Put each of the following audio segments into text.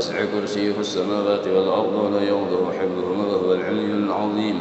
وسع كرسيه السماوات والأرض ولا يؤوده حفظهما وهو العلي العظيم.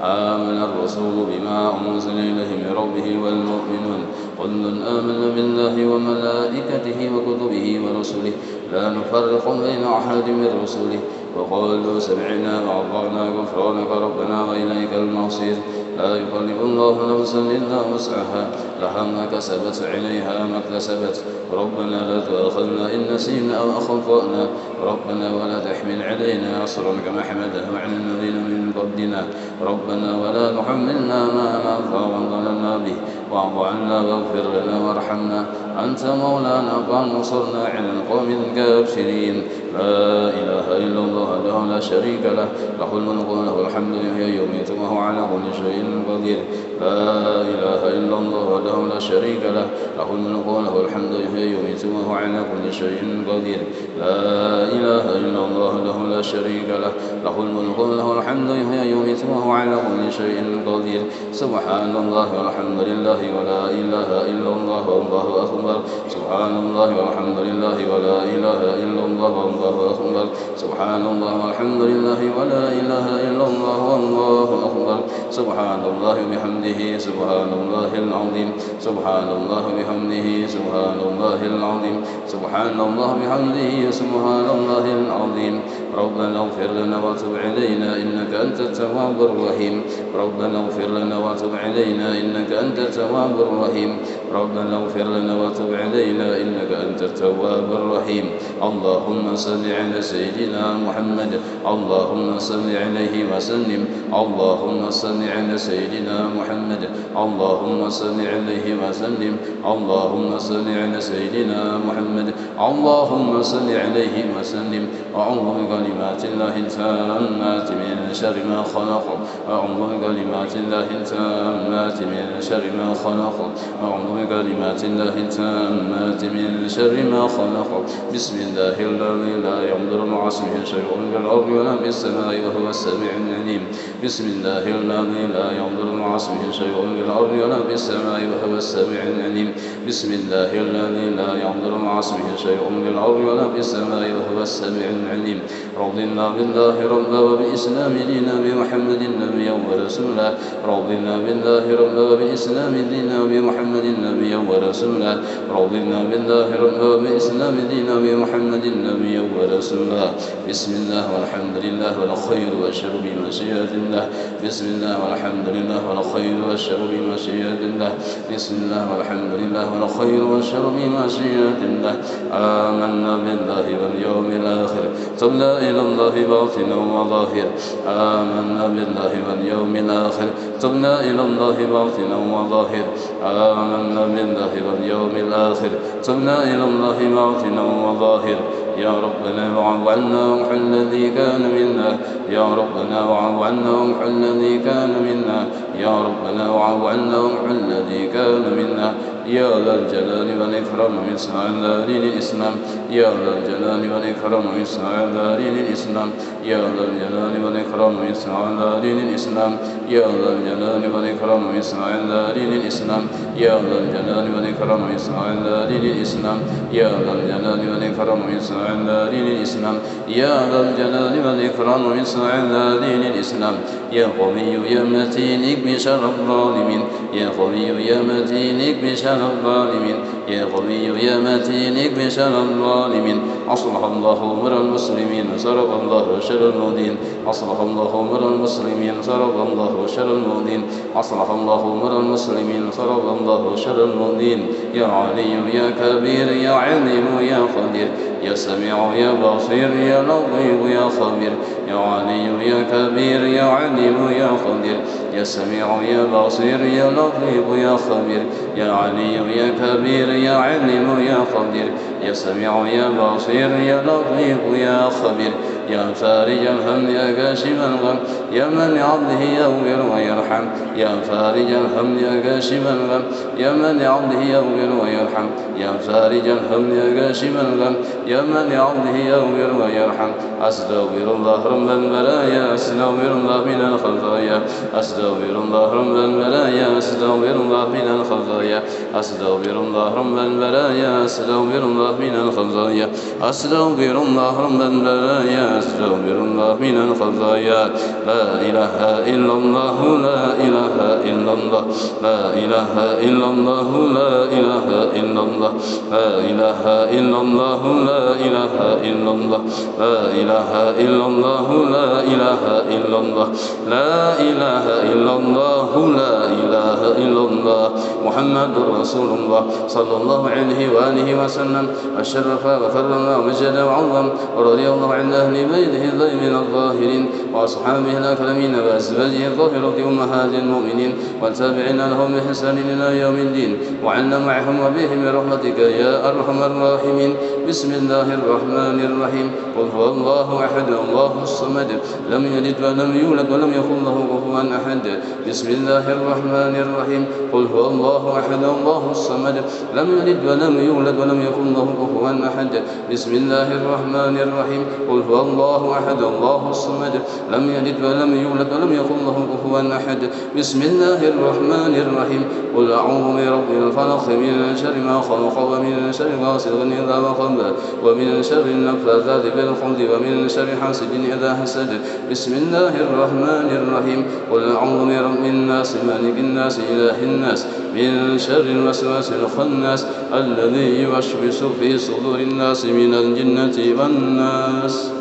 آمن الرسول بما أنزل إليه من ربه والمؤمنون كل آمن بالله وملائكته وكتبه ورسله لا نفرق بين أحد من رسله وقالوا سمعنا وأطعنا غفرانك ربنا وإليك المصير. لا يكلف الله نفسا إلا وسعها لها ما كسبت عليها ما اكتسبت ربنا لا تؤاخذنا إن نسينا أو أخطأنا ربنا ولا تحمل علينا إصرا كما حمله على الذين من قبلنا ربنا ولا تحملنا ما لا طاقة لنا به واعف عنا واغفر لنا وارحمنا أنت مولانا فانصرنا على القوم الكافرين. لا إله إلا الله له لا شريك له له الملك وله الحمد يحيي ويميت وهو على كل شيء قدير. لا إله إلا الله له لا شريك له له الملك وله الحمد يحيي ويميت وهو على كل شيء قدير. لا إله إلا الله له لا شريك له له الملك وله الحمد يحيي ويميت وهو على كل شيء قدير. سبحان الله والحمد لله ولا إله إلا الله والله أكبر. سبحان الله والحمد لله ولا إله إلا الله والله أكبر. سبحان الله والحمد لله ولا إله إلا الله والله أكبر. سبحان الله بحمده سبحان الله العظيم. سبحان الله بحمده سبحان الله العظيم. سبحان الله بحمده سبحان الله العظيم. ربنا اغفر لنا وتب علينا إنك أنت التواب الرحيم. ربنا اغفر لنا وتب علينا إنك أنت التواب الرحيم. ربنا اغفر لنا وتب علينا إنك أنت التواب الرحيم. اللهم صل على سيدنا محمد. اللهم صل عليه وسلم. اللهم صل على سيدنا محمد. اللهم صل عليه وسلم. اللهم صل على سيدنا محمد. اللهم صل عليه وسلم. أعوذ بكلمات الله التامات من شر ما خلق. أعوذ بكلمات الله التامات من شر ما خلق. أعوذ بكلمات الله التامات من شر ما خلق. بسم الله الذي لا يضر مع اسمه شيء في الأرض ولا في السماء وهو السميع العليم. بسم الله الذي لا يضر مع اسمه شيء في الأرض ولا في السماء وهو السميع العليم. بسم الله الذي لا يضر مع اسمه شيء في الأرض ولا في السماء وهو السميع العليم. رضينا بالله ربا وبالإسلام دينا بمحمد نبيا ورسولا. رضينا بالله ربا وبالإسلام دينا بمحمد نبيا ورسولا. رضينا بالله ربا وبالإسلام دينا بمحمد نبيا ورسولا. بسم الله والحمد لله والخير والشر بمشيئة الله. بسم الله والحمد لله والخير والشر بمشيئة الله. بسم الله والحمد لله والخير والشر بمشيئة الله. آمنا بالله واليوم الآخر تبنا إلى الله باطنا وظاهر. آمنا بالله واليوم الآخر تبنا إلى الله باطنا وظاهر. آمنا بالله واليوم الآخر تبنا إلى الله باطنا وظاهر. يا ربنا واعف عنا وامح الذي كان منا. يا ربنا واعف عنا وامح الذي كان منا. يا ربنا واعف عنا وامح الذي كان منا. يا ذا الجلال والإكرام اسمع دارين الإسلام. يا ذا الجلال والإكرام اسمع دارين الإسلام. يا ذا الجلال والإكرام اسمع دارين الإسلام. يا ذا الجلال والإكرام اسمع دارين الإسلام. يا ذا الجلال والإكرام اسمع دارين الإسلام. يا ذا الجلال والإكرام اسمع دارين الإسلام. يا ذا الجلال والإكرام اسمع دارين الإسلام. يا قوي يا متين اكب شر الظالمين. يا قوي يا متين اكب شر الظالمين. يا قوي يا متين اكب شر الظالمين. أصلح الله أمر المسلمين صرف الله شر المؤذين. أصلح الله أمر المسلمين صرف الله شر المؤذين. أصلح الله أمر المسلمين صرف الله شر المؤذين. يا علي يا كبير يا عليم يا قدير. يا سميع يا بصير يا لطيف يا خبير. يا علي يا كبير يا عليم يا قدير. يا سميع يا بصير يا لطيف يا خبير. يا علي يا كبير يا عليم يا قدير. يا سميع يا بصير يا لطيف يا خبير. يا فارج الهم يا كاشف الغم يا من لعبده يغفر ويرحم. يا فارج الهم يا كاشف الغم يا من لعبده يغفر ويرحم. يا فارج الهم يا كاشف الغم يا من لعبده يغفر ويرحم. أستغفر الله رب البلايا. أستغفر الله من الخطايا. أستغفر الله رب البلايا. أستغفر الله من الخطايا. أستغفر الله رب البلايا. أستغفر الله الله من الخطايا أستغفر الله رب البرايا أستغفر الله من الخطايا لا إله إلا الله لا إله إلا الله لا إله إلا الله لا إله إلا الله لا إله إلا الله لا إله إلا الله لا إله إلا الله لا إله إلا الله لا إله إلا الله لا إله إلا الله محمد رسول الله صلى الله عليه وآله وسلم الشرف وكرم ومجد وعظم ورضي الله عن أهل بيته الطيبين الظاهرين وأصحابه الأكرمين وأزواجه الطاهرة أمهات المؤمنين والتابعين لهم بإحسان إلى يوم الدين وعنا معهم وبهم برحمتك يا أرحم الراحمين بسم الله الرحمن الرحيم قل هو الله أحد الله الصمد لم يلد ولم يولد ولم يكن له كفوا أحد بسم الله الرحمن الرحيم قل هو الله أحد الله الصمد لم يلد ولم يولد ولم يكن له كفوا أحد بسم الله الرحمن الرحيم قل هو الله أحد الله الصمد لم يلد ولم يولد ولم يكن له كفوا أحد بسم الله الرحمن الرحيم قل أعوذ برب الفلق من شر ما خلق ومن شر غاسق إذا وقب ومن شر النفاثات في العقد ومن شر حاسد إذا حسد بسم الله الرحمن الرحيم قل أعوذ برب الناس مالك الناس إله الناس من شر الوسواس الخناس الذي يوسوس في صدور الناس من الجنة والناس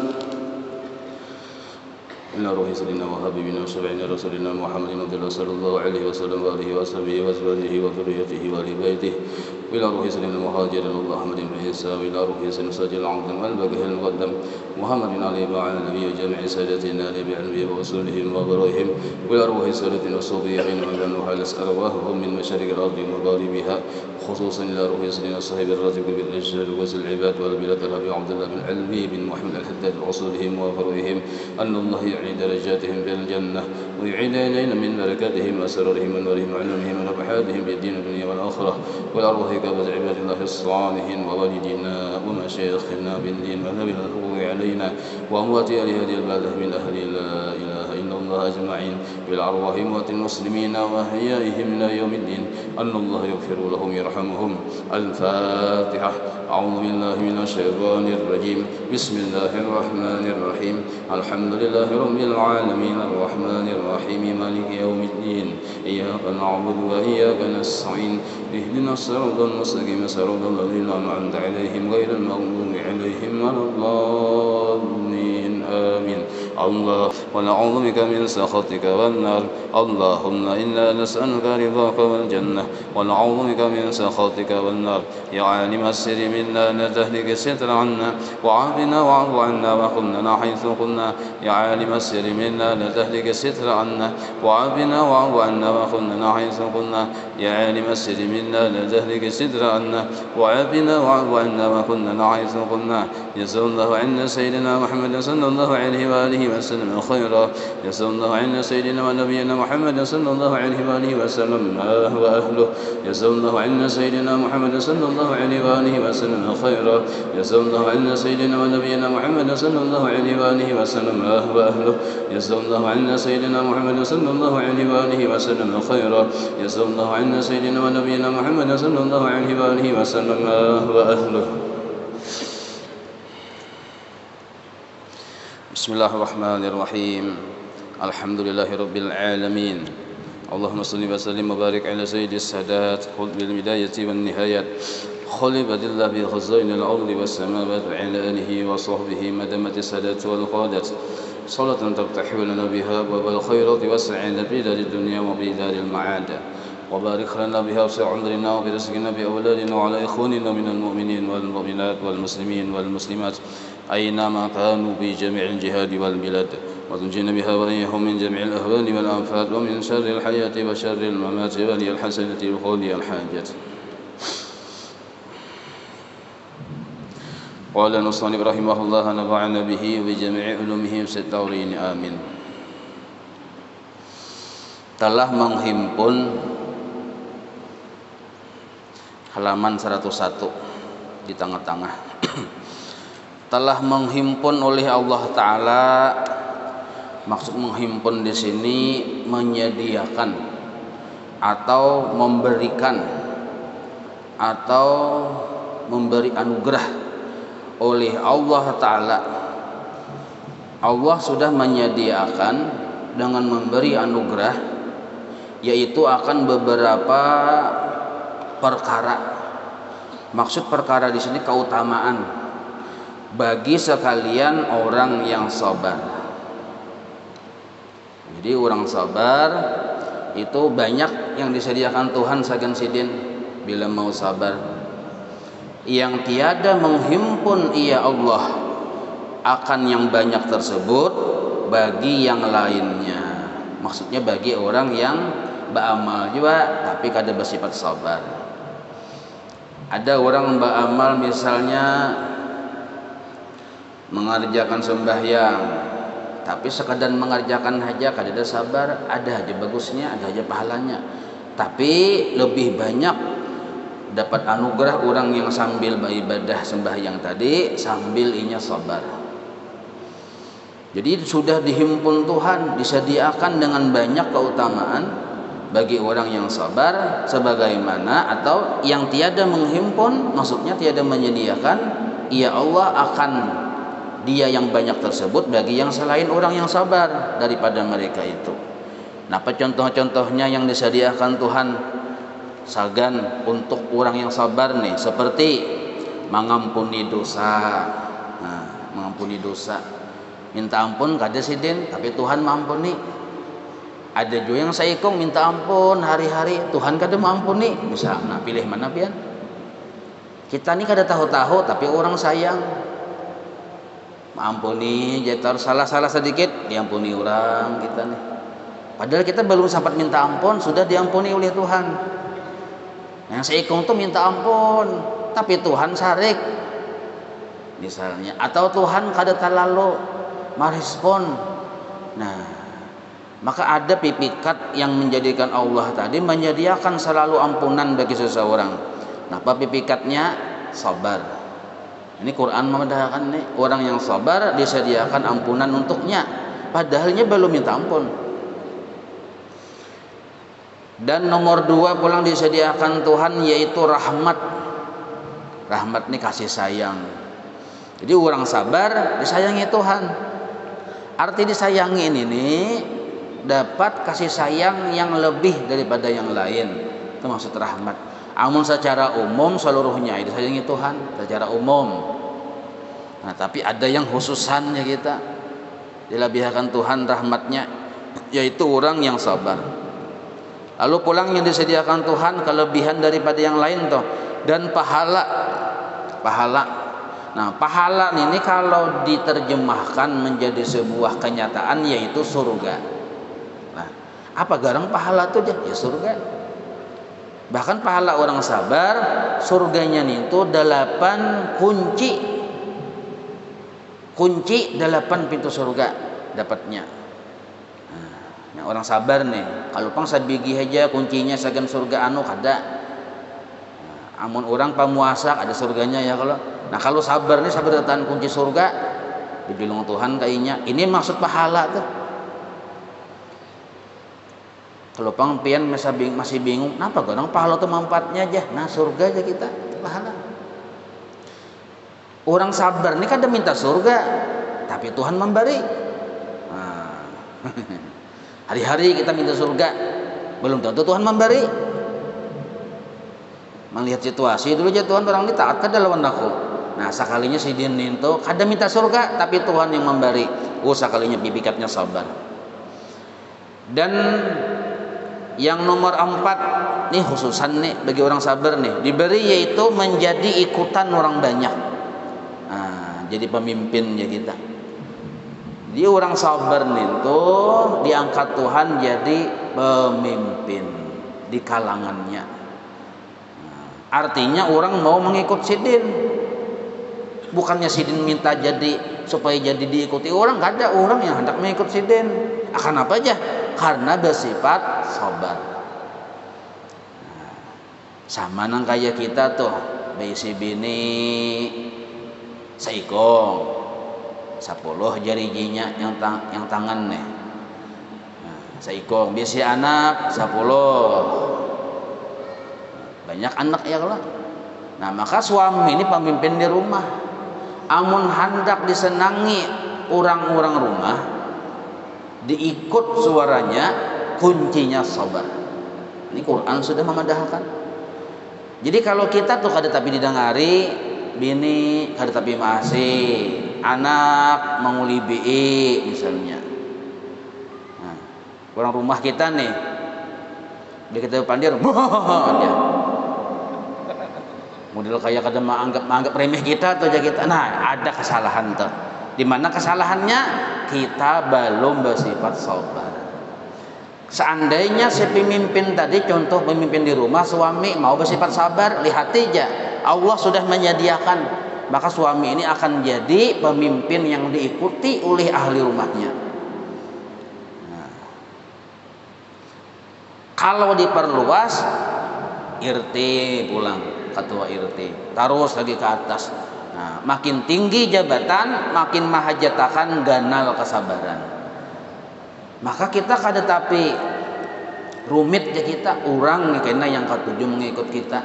إلى روح سيدنا وحبيبنا وشفيعنا رسولنا محمد صلى الله عليه وسلم وآله وصحبه وأزواجه وذريته وآل بيته إلى روح سيدنا المهاجر الله أحمد بن عيسى وإلى روح سيدنا سجل العظم والبقيه المقدم محمد عليه وعلى النبي وجميع سادتنا بعلمه ورسولهم وبرائهم وإلى روح سادتنا الصوفيين ومن وحال أرواحهم من مشارق الأرض ومغاربها خصوصا إلى روح سيدنا الصاحب الراتب بالرجال وزل العباد والبلاد الأبي عبد الله بن علوي بن محمد الحداد وأصولهم وفروعهم أن الله يعلي درجاتهم في الجنة ويعيد إلينا من بركاتهم وأسرارهم ونورهم وعلمهم ونفحاتهم بالدين الدنيا والآخرة والأرواح كافة عباد الله الصالحين ووالدينا ومشايخنا بالدين والنبي الحقوق علينا وأموات أهل هذه البلدة من أهل لا إله إلا الله أجمعين بالأرواح أموات المسلمين وأحيائهم إلى يوم الدين أن الله يغفر لهم يرحمهم الفاتحة أعوذ بالله من الشيطان الرجيم بسم الله الرحمن الرحيم الحمد لله رب العالمين الرحمن الرحيم مالك يوم الدين إياك نعبد وإياك نستعين اهدنا الصراط المستقيم صراط الذين أنعمت عليهم غير المغضوب عليهم ولا الضالين آمين الله ونعوذ بك من سخطك والنار اللهم إنا نسألك رضاك والجنة ونعوذ بك من سخطك والنار يا عالم السر منا لا تهلك الستر عنا وعافنا واعف عنا وخذنا حيث كنا يا عالم السر منا لا تهلك الستر عنا وعافنا واعف عنا وخذنا حيث كنا يا عالم السر منا لا تهلك الستر عنا وعافنا واعف عنا وخذنا حيث كنا جزا الله عنا سيدنا محمد صلى الله عليه وآله وسلم خيرا جزا الله عنا سيدنا ونبينا محمد صلى الله عليه وآله وسلم وأهله جزا الله عنا سيدنا محمد صلى الله عليه وآله وسلم خيرا جزا الله عنا سيدنا ونبينا محمد صلى الله عليه وآله وسلم وأهله جزا الله عنا سيدنا محمد صلى الله عليه وآله وسلم خيرا جزا الله عنا سيدنا ونبينا محمد صلى الله عليه وآله وسلم وأهله بسم الله الرحمن الرحيم الحمد لله رب العالمين اللهم صل وسلم وبارك على سيد السادات خذ بالبداية والنهايات خلبت الله بخزائن الأرض والسماوات وعلى آله وصحبه مدمة السادات والقادة صلاة تفتح لنا بها أبواب الخيرات والسعادة في دار الدنيا وفي دار المعاد وبارك لنا بها في عمرنا وفي رزقنا بأولادنا وعلى إخواننا من المؤمنين والمؤمنات والمسلمين والمسلمات أينما كانوا في جميع الجهاد والبلاد وتنجينا بها وإياهم من جميع الأهوال والآفات ومن شر الحياة وشر الممات ولي الحسنة وقضي الحاجة قال المصنف رحمه الله نفعنا به وبجميع علومه في الدارين آمين. Telah menghimpun halaman 101 di tengah-tengah. Telah menghimpun oleh Allah Ta'ala, maksud menghimpun di sini menyediakan atau memberikan atau memberi anugerah oleh Allah Ta'ala. Allah sudah menyediakan dengan memberi anugerah, yaitu akan beberapa perkara. Maksud perkara di sini keutamaan bagi sekalian orang yang sabar. Jadi orang sabar itu banyak yang disediakan Tuhan sagan sidin bila mau sabar. Yang tiada menghimpun ia Allah akan yang banyak tersebut bagi yang lainnya. Maksudnya bagi orang yang beramal juga tapi kada bersifat sabar. Ada orang beramal misalnya mengerjakan sembahyang, tapi sekadar mengerjakan saja kada ada sabar, ada aja bagusnya, ada aja pahalanya. Tapi lebih banyak dapat anugerah orang yang sambil beribadah sembahyang tadi sambil inya sabar. Jadi sudah dihimpun Tuhan, disediakan dengan banyak keutamaan bagi orang yang sabar, sebagaimana atau yang tiada menghimpun, maksudnya tiada menyediakan, ya Allah akan dia yang banyak tersebut bagi yang selain orang yang sabar daripada mereka itu. Nah, apa contoh-contohnya yang disediakan Tuhan sagan untuk orang yang sabar nih, seperti mengampuni dosa. Nah, mengampuni dosa, minta ampun kada sidin, tapi Tuhan mampuni. Ada juga yang saikong minta ampun hari-hari, Tuhan kada mampuni. Bisa, nah pilih mana pian? Kita ni kada tahu-tahu tapi orang sayang. Mampuni, jatuh salah-salah sedikit diampuni orang kita nih. Padahal kita belum sempat minta ampun sudah diampuni oleh Tuhan. Yang saikong tuh minta ampun, tapi Tuhan sarik. Misalnya, atau Tuhan kada terlalu merespon. Nah, maka ada pipikat yang menjadikan Allah tadi menyediakan selalu ampunan bagi seseorang. Nah, apa pipikatnya? Sabar. Ini Quran memandangkan nih, orang yang sabar disediakan ampunan untuknya, padahalnya belum minta ampun. Dan nomor 2 pulang disediakan Tuhan yaitu rahmat. Rahmat nih kasih sayang. Jadi orang sabar disayangi Tuhan. Arti disayangi ini dapat kasih sayang yang lebih daripada yang lain. Itu maksud rahmat. Amun secara umum seluruhnya disayangi Tuhan secara umum. Nah, tapi ada yang khususannya kita dilebihkan Tuhan rahmatnya, yaitu orang yang sabar. Lalu pulang yang disediakan Tuhan kelebihan daripada yang lain toh, dan pahala. Nah, pahala ini kalau diterjemahkan menjadi sebuah kenyataan yaitu surga. Nah, apa garang pahala itu ya surga. Bahkan pahala orang sabar, surganya itu 8 kunci 8 pintu surga dapatnya. Nah, orang sabar nih, kalau pang sabigi aja kuncinya sagan surga anu kada. Nah, amun orang pamuasa ada surganya ya kalau. Nah, kalau sabar nih sabar datang kunci surga dijulung Tuhan kayaknya. Ini maksud pahala tuh. Kalau pang pian masih bingung, kenapa orang pahala tuh manfaatnya aja. Nah, surga aja kita pahala. Orang sabar nih kada minta surga, tapi Tuhan memberi. Nah, hari-hari kita minta surga, belum tentu Tuhan memberi. Melihat situasi dulu aja Tuhan orang ini taat kada lawan aku. Nah, sekalinya si din itu kada minta surga, tapi Tuhan yang memberi. Sekalinya bibikatnya sabar. Dan yang nomor 4 nih khususan nih bagi orang sabar nih diberi yaitu menjadi ikutan orang banyak. Nah, jadi pemimpinnya kita. Jadi orang sabar nih tuh diangkat Tuhan jadi pemimpin di kalangannya. Nah, artinya orang mau mengikut sidin. Bukannya sidin minta jadi supaya jadi diikuti orang, gak ada orang yang hendak mengikut sidin. Akan apa aja? Karena bersifat sabar. Nah, sama nang kayak kita tuh bisi bini saikong 10 jarinya yang tangan nih. Nah, saikong bisi anak 10. Banyak anak ya kalau. Nah, maka suami ini pemimpin di rumah. Amun hendak disenangi orang-orang rumah, diikut suaranya, kuncinya sabar. Ini Quran sudah memadahkan. Jadi kalau kita tuh kada tapi didengari, bini kada tapi masih, anak menguli BE misalnya. Nah, orang rumah kita nih, dia kita pandir, dia model kayak kada menganggap remeh kita atau aja kita. Nah, ada kesalahan tuh. Di mana kesalahannya? Kita belum bersifat sabar. Seandainya si pemimpin tadi, contoh pemimpin di rumah, suami mau bersifat sabar, lihat aja Allah sudah menyediakan, maka suami ini akan jadi pemimpin yang diikuti oleh ahli rumahnya. Nah, kalau diperluas, RT pulang, ketua RT terus lagi ke atas. Nah, makin tinggi jabatan, makin mahajatakan ganal kesabaran. Maka kita kada tapi rumit ya kita, orang kena yang ketujuh mengikut kita,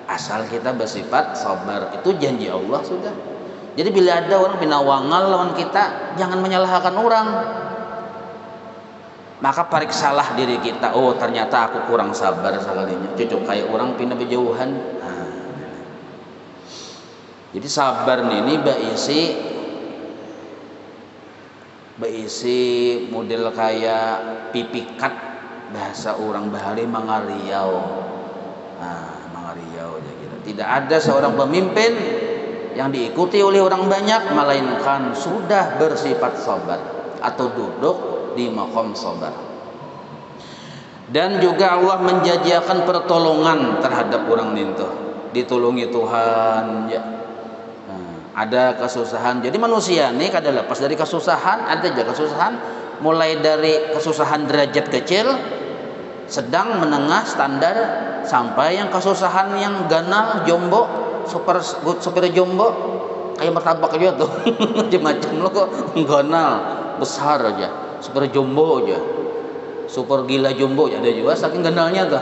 asal kita bersifat sabar. Itu janji Allah sudah. Jadi bila ada orang pinawangal lawan kita, jangan menyalahkan orang, maka pariksalah diri kita. Oh, ternyata aku kurang sabar sekalinya, cocok kayak orang pindah berjauhan. Nah, jadi sabar ini beisi model kayak pipikat, bahasa orang bahari mangariau. Nah, mangariau aja gitu. Tidak ada seorang pemimpin yang diikuti oleh orang banyak melainkan sudah bersifat sabar atau duduk di maqam sabar. Dan juga Allah menjanjikan pertolongan terhadap orang itu, ditolongi Tuhan ya. Ada kesusahan, jadi manusia ini kada lepas dari kesusahan. Ada aja kesusahan, mulai dari kesusahan derajat kecil, sedang, menengah, standar, sampai yang kesusahan yang ganal, jombo, super jombo, kayak martabak aja tuh. Macam-macam lo kok ganal, besar aja, super jombo aja, super gila jombo ada juga saking ganalnya tuh.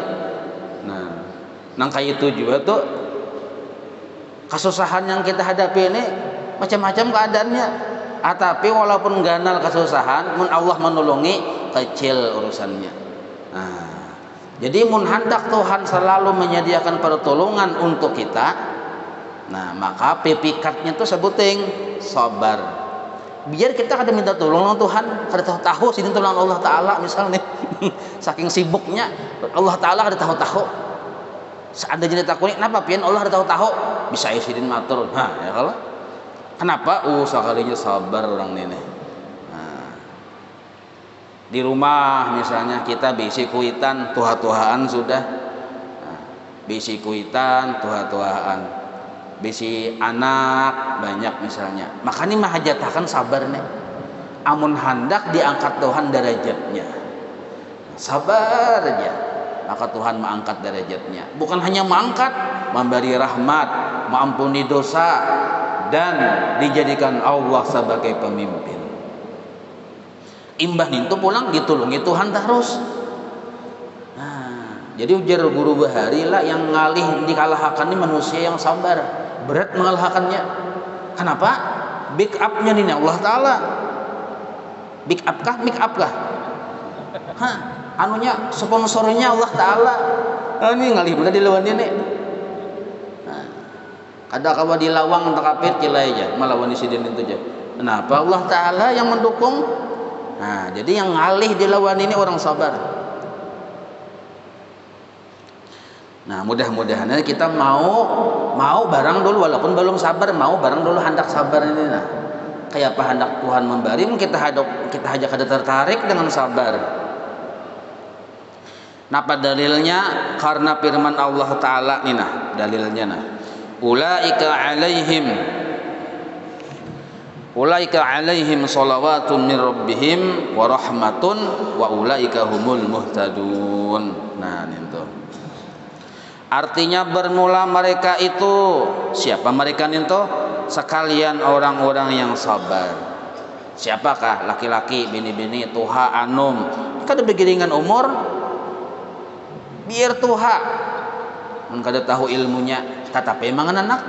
Nah, nang kayak itu juga tuh. Kesusahan yang kita hadapi ini macam-macam keadaannya. Tapi walaupun ganal kesusahan, mun Allah menolongi, kecil urusannya. Nah, jadi mun hendak Tuhan selalu menyediakan pertolongan untuk kita, nah maka pipikatnya itu sebuting sabar. Biar kita kada minta tolong Tuhan, kada tahu sini tolong Allah Taala misalnya. Saking sibuknya Allah Taala kada tahu-tahu. Seandainya ditakuni, kenapa pian Allah ada tahu-tahu bisa isidin matur. Nah, ya kalau kenapa? Sekalinya sabar orang ini. Nah, di rumah misalnya kita bisi kuitan tuha-tuhaan sudah. Nah, bisi kuitan tuha-tuhaan, bisi anak banyak misalnya. Makanya mahajatakan sabar nih. Amun hendak diangkat Tuhan derajatnya, sabar aja, maka Tuhan mengangkat derajatnya. Bukan hanya mengangkat, memberi rahmat, mengampuni dosa, dan dijadikan Allah sebagai pemimpin. Imbah itu pulang ditulungi Tuhan terus. Nah, jadi ujar guru bahari lah, yang ngalih dikalahkan ini manusia yang sabar, berat mengalahkannya. Kenapa? Big up-nya ini Allah Ta'ala. Big up kah? Make up kah? Hah? Anunya sponsornya Allah Ta'ala. Ini ngalih bener dilawan ini. Nah, kada kawa dilawang tak kapit cilai aja melawan insiden itu aja. Kenapa? Allah Ta'ala yang mendukung. Nah, jadi yang ngalih dilawan ini orang sabar. Nah, mudah-mudahan kita mau barang dulu, walaupun belum sabar, mau barang dulu hendak sabar ini. Nah, kayak apa hendak Tuhan memberi, kita aja kada tertarik dengan sabar. Napa dalilnya? Karena firman Allah Ta'ala nih, nah dalilnya nah, ulaika alaihim salawatun min rabbihim wa rahmatun wa ulaika humul muhtadun. Nah itu artinya bermula mereka itu, siapa mereka itu? Sekalian orang-orang yang sabar. Siapakah? Laki-laki, bini-bini, tuha, anum, kada begiringan umur, biar tuha, mun kada tahu ilmunya, tetapi mangan anak.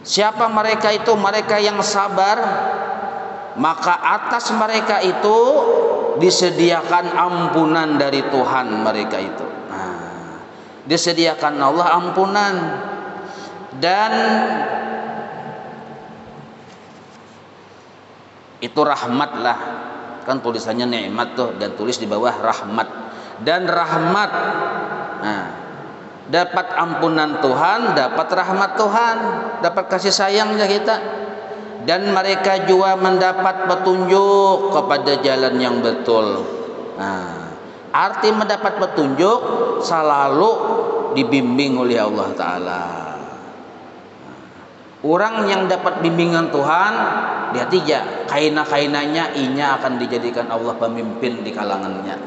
Siapa mereka itu? Mereka yang sabar, maka atas mereka itu disediakan ampunan dari Tuhan mereka itu. Disediakan Allah ampunan. Dan itu rahmat lah, kan tulisannya nikmat tuh, dan tulis di bawah rahmat. Dan rahmat, dapat ampunan Tuhan, dapat rahmat Tuhan, dapat kasih sayangnya kita. Dan mereka juga mendapat petunjuk kepada jalan yang betul. Arti mendapat petunjuk selalu dibimbing oleh Allah Ta'ala. Orang yang dapat bimbingan Tuhan, dia tidak kaina-kainanya inya akan dijadikan Allah pemimpin di kalangannya.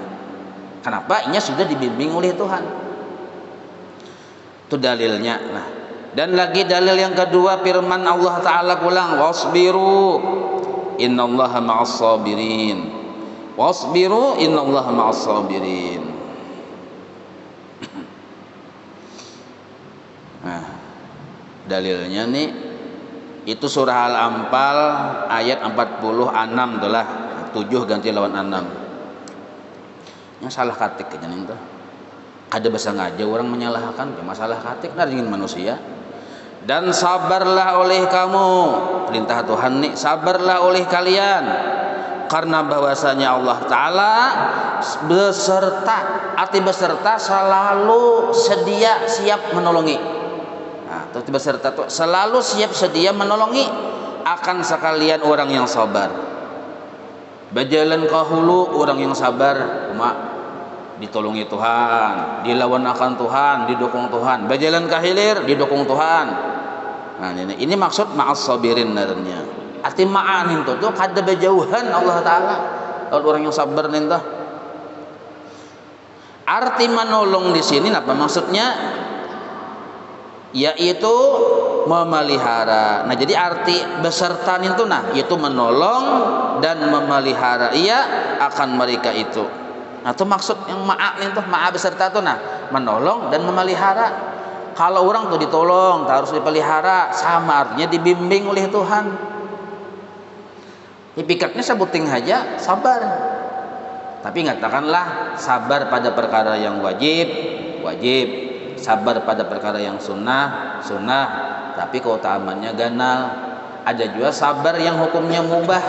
Kenapa? Inya sudah dibimbing oleh Tuhan. Itu dalilnya. Dan lagi dalil yang kedua, firman Allah Ta'ala pulang, wasbiru innallaha ma'as sabirin. Wasbiru innallaha ma'as sabirin. Dalilnya nih itu surah Al-Anfal ayat 46 itulah, 7 ganti lawan 6. Yang salah katik kayaknya itu. Ada bahasa ngaja orang menyalahkan masalah katik dengan manusia. Dan sabarlah oleh kamu, perintah Tuhan nih, sabarlah oleh kalian, karena bahwasanya Allah Ta'ala beserta, arti beserta selalu sedia siap menolongi. Arti beserta itu selalu siap sedia menolongi akan sekalian orang yang sabar. Bajalan kahulu orang yang sabar, ditolongi Tuhan, dilawan akan Tuhan, didukung Tuhan. Bajalan kahilir, didukung Tuhan. Ini maksud ma'as sabirin narnya. Arti ma'anin itu kada berjauhan Allah Ta'ala kalau orang yang sabar ninta. Arti menolong di sini apa maksudnya? Yaitu memelihara. Jadi arti beserta itu yaitu menolong dan memelihara akan mereka itu. Itu maksud yang ma'a itu, ma'a beserta itu menolong dan memelihara. Kalau orang tuh ditolong, harus dipelihara, sama artinya dibimbing oleh Tuhan. Tipikatnya sebuting aja sabar. Tapi katakanlah sabar pada perkara yang wajib, sabar pada perkara yang sunnah, tapi keutamaannya ganal. Ada juga sabar yang hukumnya mubah.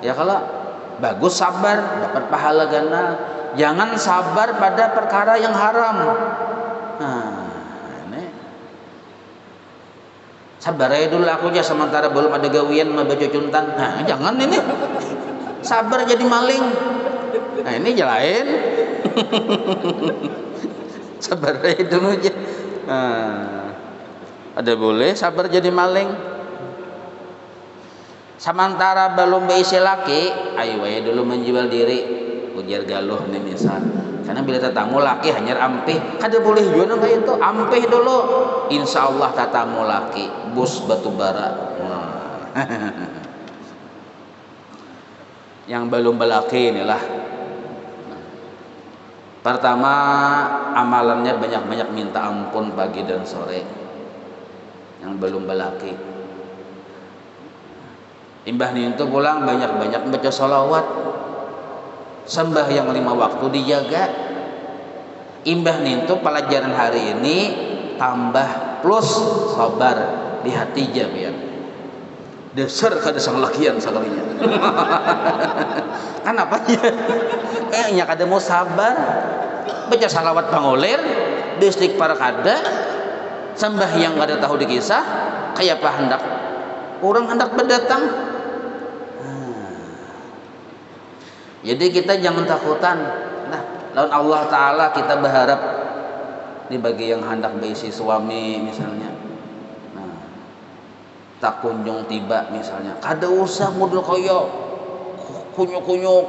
Ya kalau bagus sabar, dapat pahala ganal. Jangan sabar pada perkara yang haram. Ini sabar aja dulu aku aja sementara belum ada gawian mah baca cuntan. Jangan ini sabar jadi maling. Ini jelain. Sabar aja dulu aja. Ada boleh sabar jadi maling. Sementara belum beisi laki, ayo aja dulu menjual diri, ujar galuh nih misal. Karena bila tatamu laki hanya ampih, kada boleh juga kayak itu, ampih dulu. Insya Allah tatamu laki, bus batu bara. Yang belum belaki inilah. Pertama, amalannya banyak-banyak minta ampun pagi dan sore. Yang belum belaki. Imbah nih itu pulang banyak-banyak baca sholawat. Sembahyang 5 waktu dijaga. Imbah nih itu pelajaran hari ini tambah plus sabar di hati jabian. Dasar kada sang lakian sekalinya. Kan apanya? Nya kada mau sabar. Baca salawat pangoler, istighfar kada, sembahyang kada tahu dikisah, kayak apa hendak orang hendak berdatang. Jadi kita jangan takutan. Lawan Allah Ta'ala kita berharap dibagi yang hendak berisi suami misalnya. Tak kunjung tiba misalnya. Kada usah model koyo kunyuk-kunyuk.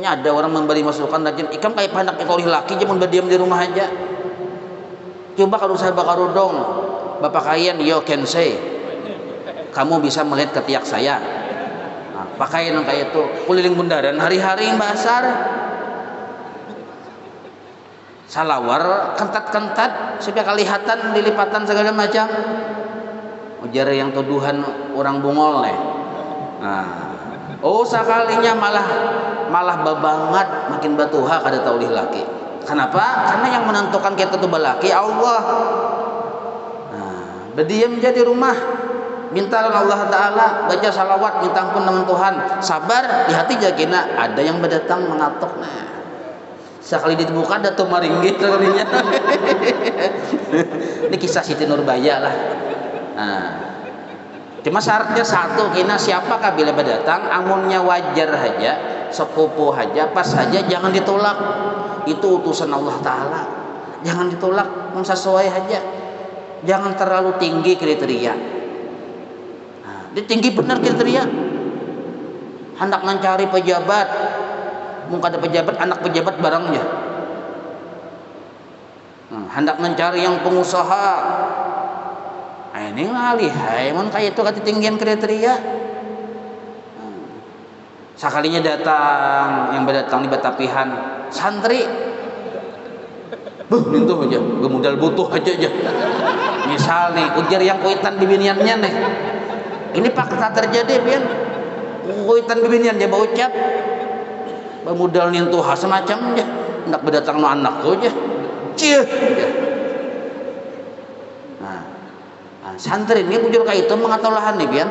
Ada orang memberi masukan rajin ikan kayak hendak ikoli laki jangan berdiam di rumah aja. Coba kalau saya bakar udong, Bapak kalian you can say. Kamu bisa melihat ketiak saya. Pakaian yang kayak itu keliling bundaran hari-hari yang basar. salawar kentat-kentat supaya kelihatan dilipatan segala macam. Ujar yang tuduhan orang bungol nih. Nah, oh sakalinya malah babangat makin batuha kada taulih laki. Kenapa? Karena yang menentukan kita tuh balaki Allah. Nah, berdiam jadi rumah, minta Allah Ta'ala, baca salawat, minta ampun nama Tuhan, sabar di hati jagina ada yang berdatang mengatok. Nah, sekali dibuka ada tuh maringgit sekalinya. Ini kisah Siti Nurbaya lah. Nah, cuma syaratnya satu, kina siapakah bila berdatang, amunnya wajar saja, sepupu saja, pas saja, jangan ditolak. Itu utusan Allah Ta'ala, jangan ditolak, sesuai saja, jangan terlalu tinggi kriteria. Nah, dia tinggi benar kriteria, hendak mencari pejabat, mungkin ada pejabat, anak pejabat barangnya. Hendak mencari yang pengusaha. Nah, ini ngalihai, mun kayak itu ketinggian kriteria. Sakalinya datang, yang berdatang di batapihan santri, nintuh aja, gemudal butuh aja. Misal nih, ujar yang kuitan bibiniannya nih, ini fakta terjadi pian, kuitan bibinian dia bawa ucap, bamudal nintuh semacam aja, hendak berdatang no anakku aja, cie. Santri ini bujur kayak itu mengatolahan nih pian.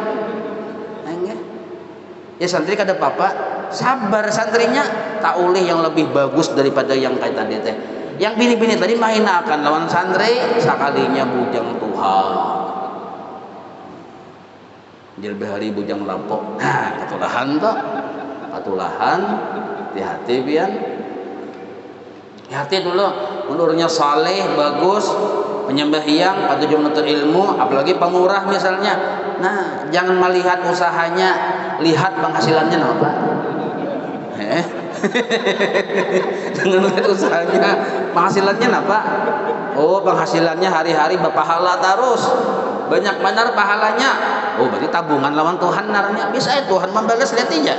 Ya santri kada apa-apa, sabar santrinya tak ulih yang lebih bagus daripada yang kayak tadi teh. Yang bini-bini tadi mahinakan lawan santri, sekalinya bujang Tuhan. Jilbehari bujang lampok. Nah, katulahan toh. Katulahan, hati-hati pian. Hati dulu, menurutnya saleh, bagus, penyembahyang, patujuh menuntut ilmu, apalagi pemurah misalnya. Nah, jangan melihat usahanya, lihat penghasilannya apa. Jangan lihat usahanya, penghasilannya apa. Oh, penghasilannya hari-hari berpahala terus, banyak benar pahalanya. Oh, berarti tabungan lawan Tuhan narnya. Bisa ya Tuhan membalas, lihat aja.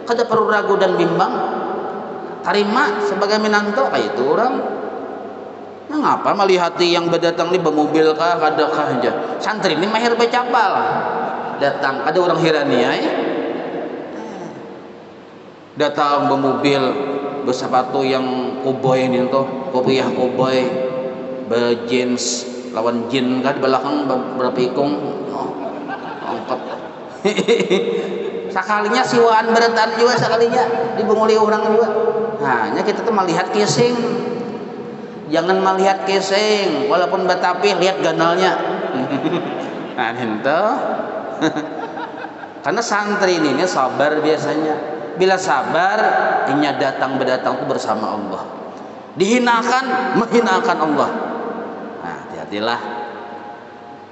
Kada perlu ragu dan bimbang. Terima sebagai minanto kayak itu orang. Nah, ngapa melihati yang berdatang ini bermobil kah kadakah aja. Santri ini mahir bercapal. Datang ada orang hirania datang bermobil bersepatu yang koboi ini tuh, kopiah koboi, berjeans lawan jin kan belakang berapa ikung. Angkat. Sekalinya siwaan beretan juga, sekalinya dibunguli orang juga. Nah, kita tuh melihat casing, jangan melihat casing, walaupun batapi lihat ganalnya. Nah, itu karena santri ini sabar biasanya. Bila sabar, ini datang berdatang itu bersama Allah. Dihinakan, menghinakan Allah. Nah, hati-hatilah.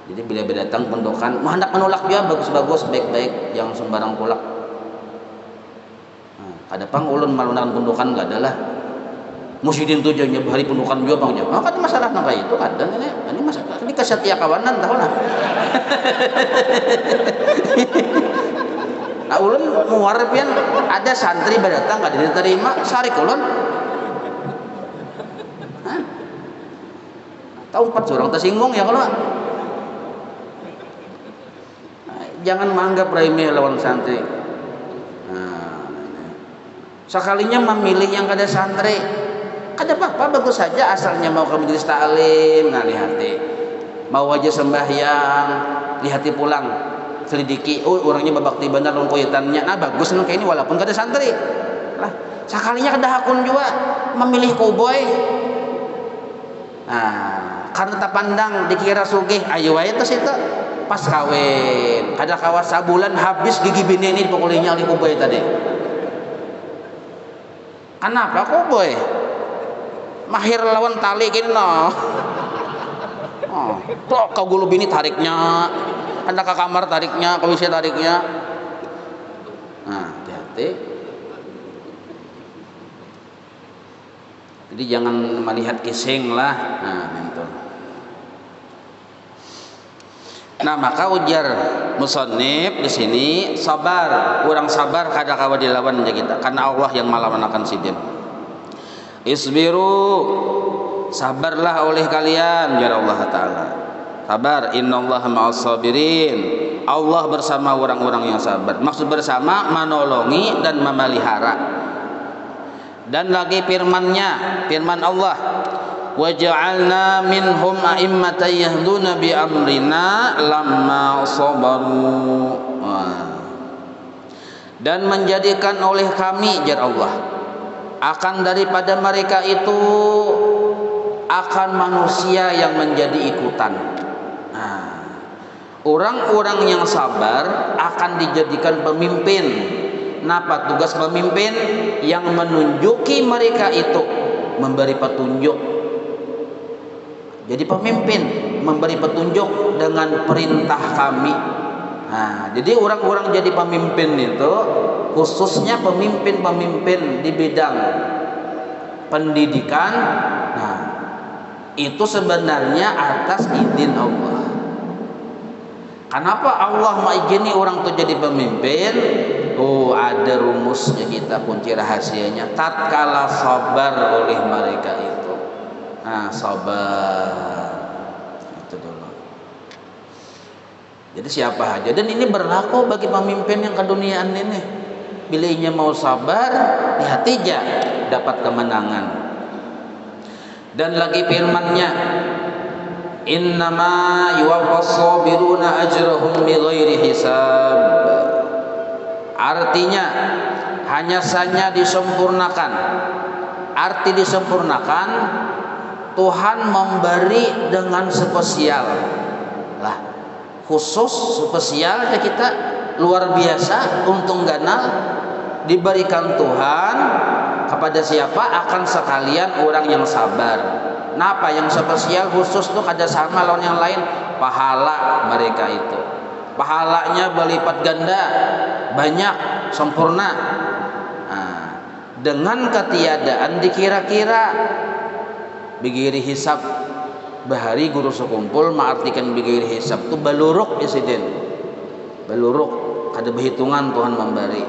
Jadi bila berdatang pendokan, hendak menolak dia bagus-bagus, baik-baik, jangan sembarang tolak. Nah, ada pang ulun malunakan pendokan enggak adalah. Musyidin tujuannya hari pendokan juga bangnya. Oh, kan masalah nang kayak itu kadang ini masalah. Ini kesetia kawanan tahu lah. Nah, ulun muar pian ada santri berdatang enggak diterima, sarik ulun. Tahu 4 orang tersinggung ya kalau. Jangan menganggap remeh lawan santri. Nah, sekalinya memilih yang kada santri, kada apa-apa, bagus saja asalnya mau ke majelis taklim, nah lihati. Mau aja sembahyang, lihati pulang, selidiki, oh orangnya babakti benar lawan koitannya, nah bagus nang kayak ini walaupun kada santri. Lah, sekalinya kada hakun juga memilih koboi. Nah, karena tak pandang dikira sugih, ayo wae tos itu. Pas kawin, kada kawas sabulan habis gigi bini ini dipukulinya oleh koboi tadi. Kenapa koboi? Mahir lawan tali gini no. Oh, tuh kau gulu bini tariknya, anda ke kamar tariknya, ke WC tariknya. Nah, hati-hati. Jadi jangan melihat kising lah. Nah, itu. Nah, maka ujar musannif di sini sabar, kurang sabar kada kawa dilawan aja kita karena Allah yang malawan akan sidin. Isbiru, sabarlah oleh kalian, ya Allah Ta'ala. Sabar, innallaha ma'as sabirin. Allah bersama orang-orang yang sabar. Maksud bersama menolongi dan memelihara. Dan lagi firman-Nya, firman Allah, wa ja'alna minhum a'immatan yahduna bi amrina lamma sabaru. Dan menjadikan oleh kami, jar Allah, akan daripada mereka itu akan manusia yang menjadi ikutan. Orang-orang yang sabar akan dijadikan pemimpin. Napa tugas pemimpin? Yang menunjuki mereka itu, memberi petunjuk. Jadi pemimpin memberi petunjuk dengan perintah kami. Jadi orang-orang jadi pemimpin itu khususnya pemimpin-pemimpin di bidang pendidikan. Itu sebenarnya atas izin Allah. Kenapa Allah mengizini orang itu jadi pemimpin? Ada rumusnya, kita kunci rahasianya. Tatkala sabar oleh mereka itu. Sabar. Itu dulu. Jadi siapa aja, dan ini berlaku bagi pemimpin yang keduniaan ini. Bila ia mau sabar, hati-hati dapat kemenangan. Dan lagi firman-Nya, innama yuwaffas sabiruna ajrahum bighairi hisab. Artinya hanya saja disempurnakan. Arti disempurnakan, Tuhan memberi dengan spesial. Khusus spesial ya, kita luar biasa, untung ganal diberikan Tuhan kepada siapa? Akan sekalian orang yang sabar. Napa yang spesial khusus tuh kada sama lawan yang lain? Pahala mereka itu, pahalanya berlipat ganda, banyak, sempurna. Dengan ketiadaan dikira-kira bigiri hisab. Bahari guru sekumpul mengartikan bigiri hisab itu baluruk insiden, baluruk, kada berhitungan Tuhan memberi.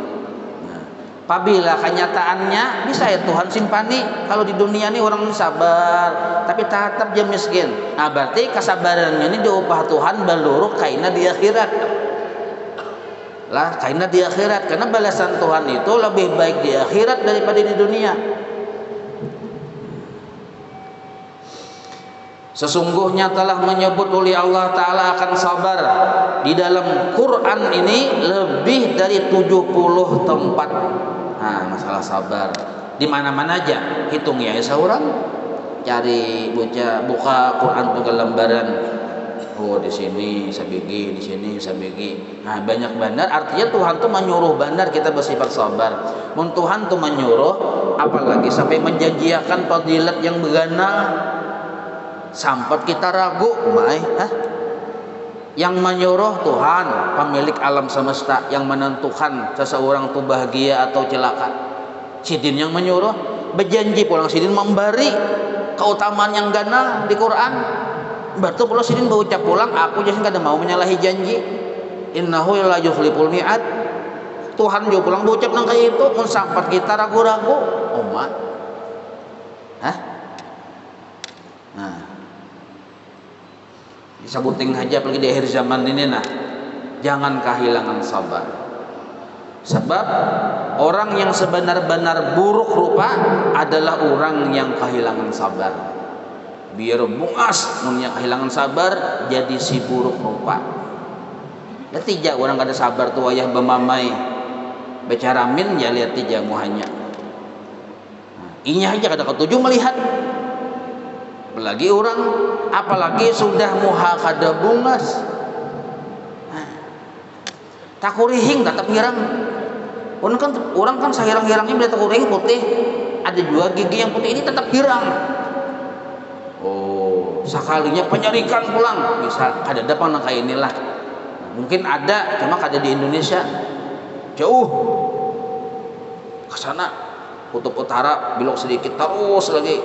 Apabila kenyataannya bisa ya Tuhan simpani, kalau di dunia ini orang sabar tapi tetap dia miskin. Berarti kesabarannya ini diupah Tuhan baluruk kaina di akhirat. Kaina di akhirat, karena balasan Tuhan itu lebih baik di akhirat daripada di dunia. Sesungguhnya telah menyebut oleh Allah Ta'ala akan sabar di dalam Quran ini lebih dari 70 tempat. Masalah sabar di mana-mana aja, hitung ya seorang cari buka Quran ke lembaran. Di sini sabigi, di sini sabigi. Banyak bandar. Artinya Tuhan tuh menyuruh bandar kita bersifat sabar. Tuhan tuh menyuruh, apalagi sampai menjanjikan fadilat yang bergana. Sampai kita ragu, yang menyuruh Tuhan, pemilik alam semesta, yang menentukan seseorang itu bahagia atau celaka. Sidin yang menyuruh, berjanji pulang Sidin memberi keutamaan yang gana di Quran. Berarti pulang Sidin berucap pulang, aku jadi kada mau menyalahi janji. Innahu la yukhliful mi'ad. Tuhan juga pulang berucap nang kayak itu, sampai kita ragu-ragu, disebutin aja apalagi di akhir zaman ini, jangan kehilangan sabar. Sebab orang yang sebenar-benar buruk rupa adalah orang yang kehilangan sabar. Biar bungas punya kehilangan sabar, jadi si buruk rupa. Tidak orang kada sabar tuh ayah bemamai bicara min ya lihat tija muhanya. Inya aja kada ketujuh melihat. Apalagi sudah muha kada bungas. Takurihing tetap hirang. Orang kan sahirang-hirangnya bila takurihing putih. Ada juga gigi yang putih, ini tetap hirang. Sekalinya penyerikan pulang, bisa kada dapat kayak inilah. Mungkin ada, cuma kada di Indonesia. Jauh ke sana, kutub utara, belok sedikit terus lagi.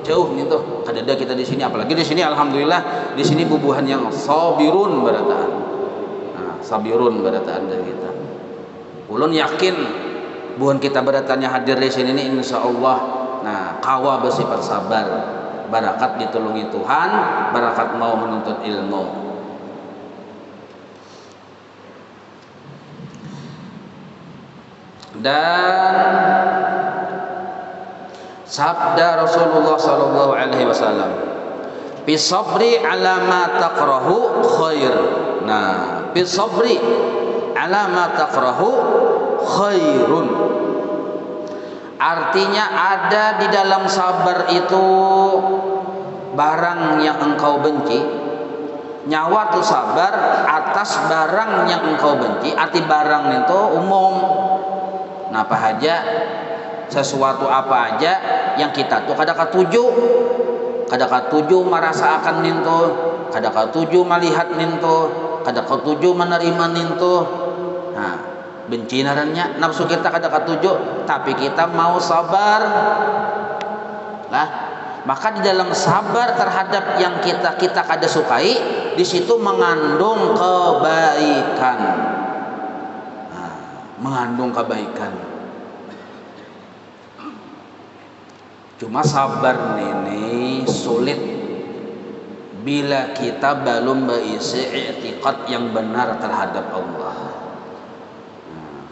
Jauh nih tuh, kada ada kita di sini. Apalagi di sini, alhamdulillah, di sini bubuhan yang sabirun barataan. Sabirun barataan dari kita. Ulun yakin buhan kita barataan yang hadir di sini ini, insya Allah Nah, kawa bersifat sabar, barakat ditulungi Tuhan, barakat mau menuntut ilmu. Dan sabda Rasulullah sallallahu alaihi wasallam, "Bisabri ala ma taqrahu khair." Nah, bisabri ala ma taqrahu khairun. Artinya ada di dalam sabar itu barang yang engkau benci. Nyawa tu sabar atas barang yang engkau benci. Arti barang itu umum. Nah, apa aja, sesuatu apa aja yang kita tuh kada katuju merasa akan nintu, kada katuju melihat nintu, kada katuju menerima nintu. Nah, benci narannya nafsu kita kada katuju, tapi kita mau sabar. Nah, maka di dalam sabar terhadap yang kita kada sukai, di situ mengandung kebaikan. Nah, mengandung kebaikan. Cuma sabar ini sulit bila kita belum berisi i'tiqad yang benar terhadap Allah.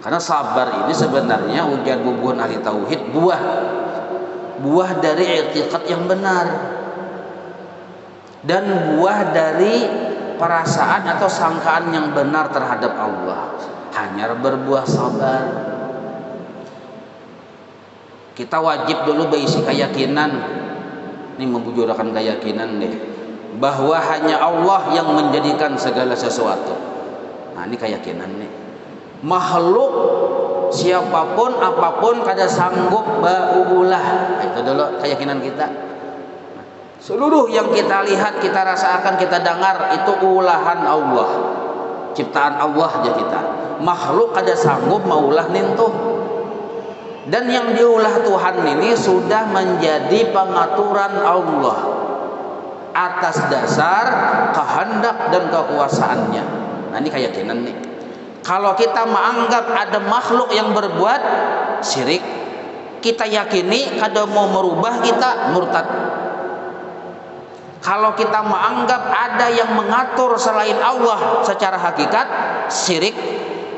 Karena sabar ini sebenarnya ujian bubuhan ahli tauhid, buah dari i'tiqad yang benar dan buah dari perasaan atau sangkaan yang benar terhadap Allah. Hanya berbuah sabar. Kita wajib dulu berisi keyakinan, ini membujurkan keyakinan deh, bahwa hanya Allah yang menjadikan segala sesuatu. Nah, ini keyakinan nih. Makhluk siapapun apapun kada sanggup baulah. Nah, itu dulu keyakinan kita. Seluruh yang kita lihat, kita rasakan, kita dengar itu ulahan Allah, ciptaan Allah aja kita. Makhluk kada sanggup maulah nintuh. Dan yang diulah Tuhan ini sudah menjadi pengaturan Allah atas dasar kehendak dan kekuasaannya. Nah, ini keyakinan nih. Kalau kita menganggap ada makhluk yang berbuat syirik, kita yakini kada mau merubah, kita murtad. Kalau kita menganggap ada yang mengatur selain Allah secara hakikat, syirik.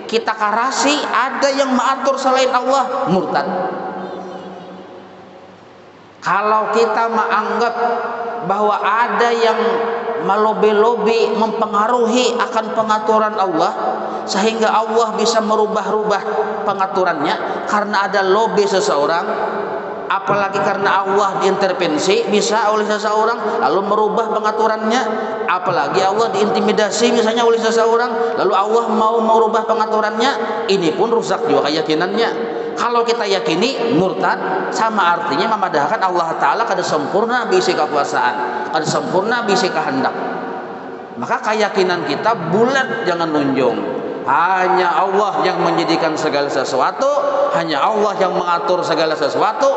Kita karasi ada yang mengatur selain Allah, murtad. Kalau kita menganggap bahwa ada yang melobi-lobi mempengaruhi akan pengaturan Allah sehingga Allah bisa merubah-rubah pengaturannya karena ada lobi seseorang, apalagi karena Allah diintervensi bisa oleh seseorang lalu merubah pengaturannya, apalagi Allah diintimidasi misalnya oleh seseorang lalu Allah mau merubah pengaturannya, ini pun rusak juga keyakinannya. Kalau kita yakini murtad, sama artinya memadahkan Allah Ta'ala kada sempurna bisi kekuasaan, kada sempurna bisi kehendak. Maka keyakinan kita bulat, jangan nunjung. Hanya Allah yang menjadikan segala sesuatu, hanya Allah yang mengatur segala sesuatu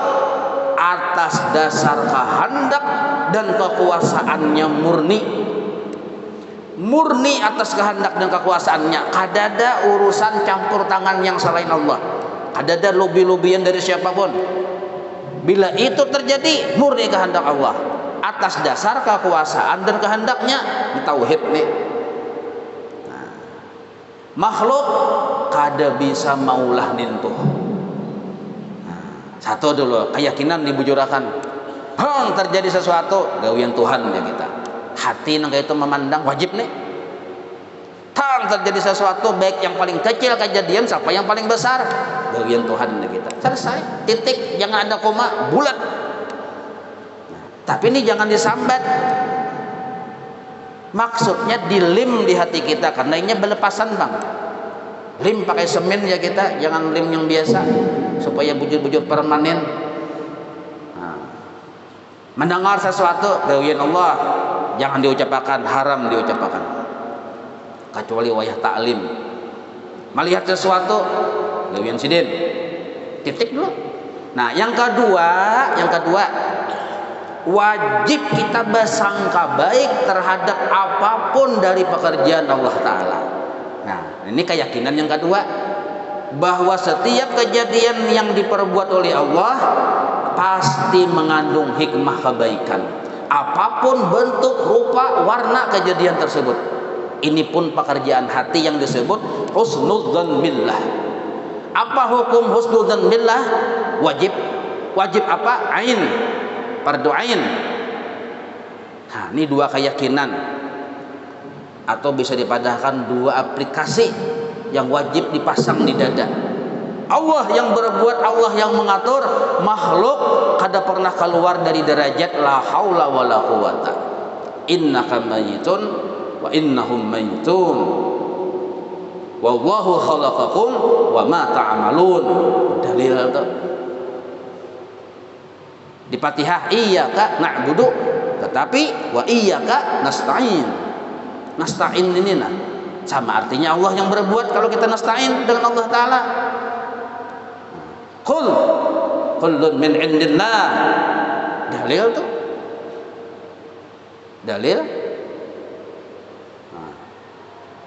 atas dasar kehendak dan kekuasaannya murni atas kehendak dan kekuasaannya. Kada ada urusan campur tangan yang selain Allah, kada ada lobi-lobian dari siapapun. Bila itu terjadi murni kehendak Allah atas dasar kekuasaan dan kehendaknya, di tauhid nih. Makhluk kada bisa maulah nintuh. Satu dulu keyakinan dibujurakan. Terjadi sesuatu gawian Tuhan ya kita. Hati nang itu memandang wajib nih. Terjadi sesuatu baik yang paling kecil kejadian siapa yang paling besar, gawian Tuhan ya kita. Selesai, titik, jangan ada koma, bulat. Tapi ini jangan disambat. Maksudnya dilim di hati kita karena ini belepasan bang. Lim pakai semen ya kita, jangan lim yang biasa supaya bujur-bujur permanen. Nah, mendengar sesuatu gawian Allah jangan diucapkan, haram diucapkan kecuali wayah taklim. Melihat sesuatu gawian sidin, titik dulu. Nah, yang kedua wajib kita bersangka baik terhadap apapun dari pekerjaan Allah Ta'ala. Nah, ini keyakinan yang kedua, bahwa setiap kejadian yang diperbuat oleh Allah pasti mengandung hikmah kebaikan. Apapun bentuk, rupa, warna kejadian tersebut. Ini pun pekerjaan hati yang disebut husnudzan billah. Apa hukum husnudzan billah? Wajib. Wajib apa? Ain. Fardu ain. Nah, ini dua keyakinan, atau bisa dipadahkan dua aplikasi yang wajib dipasang di dada. Allah yang berbuat, Allah yang mengatur, makhluk kada pernah keluar dari derajat la haula wala quwata. Innaka mayitun wa innahum mayitun. Wallahu khalaqakum wa ma ta'malun. Dalil itu di Fatihah, iyyaka na'budu, tetapi wa iyyaka nasta'in. Nasta'in ini nah sama artinya Allah yang berbuat kalau kita nasta'in dengan Allah Ta'ala. Qul kullun min indillah. Dalil tuh. Dalil. Nah,